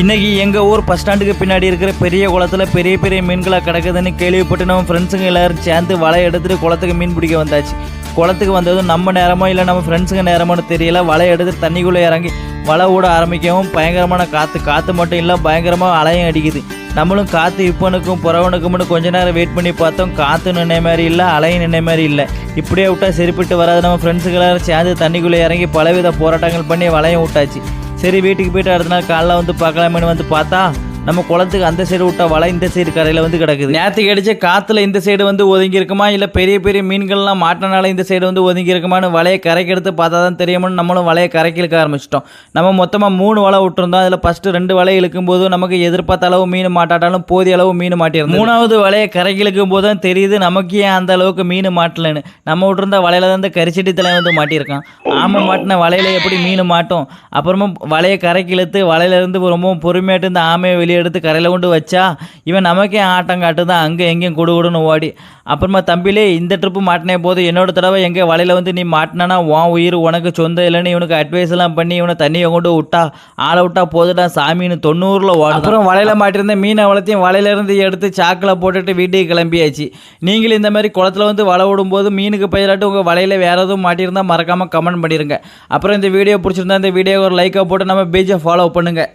இன்றைக்கி எங்கள் ஊர் பஸ் ஸ்டாண்டுக்கு பின்னாடி இருக்கிற பெரிய குளத்தில் பெரிய பெரிய மீன்களை கிடக்குதுன்னு கேள்விப்பட்டு நம்ம ஃப்ரெண்ட்ஸுங்க எல்லோரும் சேர்ந்து வலை எடுத்துகிட்டு குளத்துக்கு மீன் பிடிக்க வந்தாச்சு. குளத்துக்கு வந்ததும் நம்ம நேரமோ இல்லை நம்ம ஃப்ரெண்ட்ஸுங்க நேரமோன்னு தெரியல, வலை எடுத்து தண்ணிக்குள்ளே இறங்கி வலை ஊட ஆரம்பிக்கவும் பயங்கரமான காற்று மட்டும் இல்லை, பயங்கரமாக அலையும் அடிக்குது. நம்மளும் காற்று இப்பனுக்கும் புறவனுக்கும்னு கொஞ்ச நேரம் வெயிட் பண்ணி பார்த்தோம். காற்று நின்ன மாதிரி இல்லை, அலையும் நின்ன மாதிரி இல்லை. இப்படியே விட்டால் சரிப்பட்டு வராது. நம்ம ஃப்ரெண்ட்ஸுங்க எல்லோரும் சேர்ந்து தண்ணிக்குள்ளே இறங்கி பலவித போராட்டங்கள் பண்ணி வலையும் விட்டாச்சு. சரி வீட்டுக்கு போய்ட்டு அடுத்த நாள் காலைல வந்து பார்க்கலாமேனு வந்து பார்த்தா நம்ம குளத்துக்கு அந்த சைடு விட்டா வலை இந்த சைடு கரையில் வந்து கிடக்குது. நேற்றுக்கு அடிச்ச காற்றுல இந்த சைடு வந்து ஒதுங்கி இருக்குமா, இல்லை பெரிய பெரிய மீன்கள்லாம் மாட்டினால இந்த சைடு வந்து ஒதுங்கி இருக்குமான்னு வலையை கரைக்கு எடுத்து பார்த்தா தான் தெரியுமான்னு நம்மளும் வலையை கரைக்கு இழுக்க ஆரம்பிச்சிட்டோம். நம்ம மொத்தமாக 3 வலை விட்டுருந்தோம். அதில் ஃபஸ்ட்டு 2 வலை இழுக்கும் போது நமக்கு எதிர்பார்த்த அளவு மீன் மாட்டாட்டாலும் போதிய அளவு மீன் மாட்டியிருந்தோம். 3வது வலையை கரைக்கு இழுக்கும் போது தான் தெரியுது நமக்கு ஏன் அந்த அளவுக்கு மீன் மாட்டலன்னு. நம்ம விட்டுருந்த வலையில தான் இந்த கரிச்சட்டி தலை வந்து மாட்டியிருக்கான். ஆமை மாட்டின வலையில் எப்படி மீன் மாட்டோம். அப்புறமா வலையை கரைக்கு இழுத்து வலையிலேருந்து ரொம்ப பொறுமையாட்டு இந்த ஆமையை வெளியே எடுத்து கரையில் கொண்டு வச்சா இவன் நமக்கே ஆட்டம் காட்டு தான் அங்கே எங்கேயும் கொடுன்னு ஓடி. அப்புறமா தம்பிலே இந்த ட்ரிப்பு மாட்டினே போது என்னோட தடவை எங்கே வலையில் வந்து நீ மாட்டினானா உன் உயிர் உனக்கு சொந்தம் இல்லைன்னு இவனுக்கு அட்வைஸ் எல்லாம் பண்ணி இவனை தண்ணியை கொண்டு விட்டா ஆளை விட்டா போதுடா சாமின்னு 90ல் ஓடும். அப்புறம் வலையில் மாட்டிருந்த மீனை வளர்த்தையும் வலையிலேருந்து எடுத்து சாக்கில் போட்டுட்டு வீட்டுக்கு கிளம்பியாச்சு. நீங்களும் இந்த மாதிரி குளத்தில் வந்து வலை விடும்போது மீனுக்கு பயிலாட்டு உங்கள் வலையில் வேறு எதுவும் மாட்டியிருந்தால் மறக்காமல் கமெண்ட் பண்ணிடுங்க. அப்புறம் இந்த வீடியோ பிடிச்சிருந்தா இந்த வீடியோ ஒரு லைக்காக போட்டு நம்ம பேஜை ஃபாலோ பண்ணுங்கள்.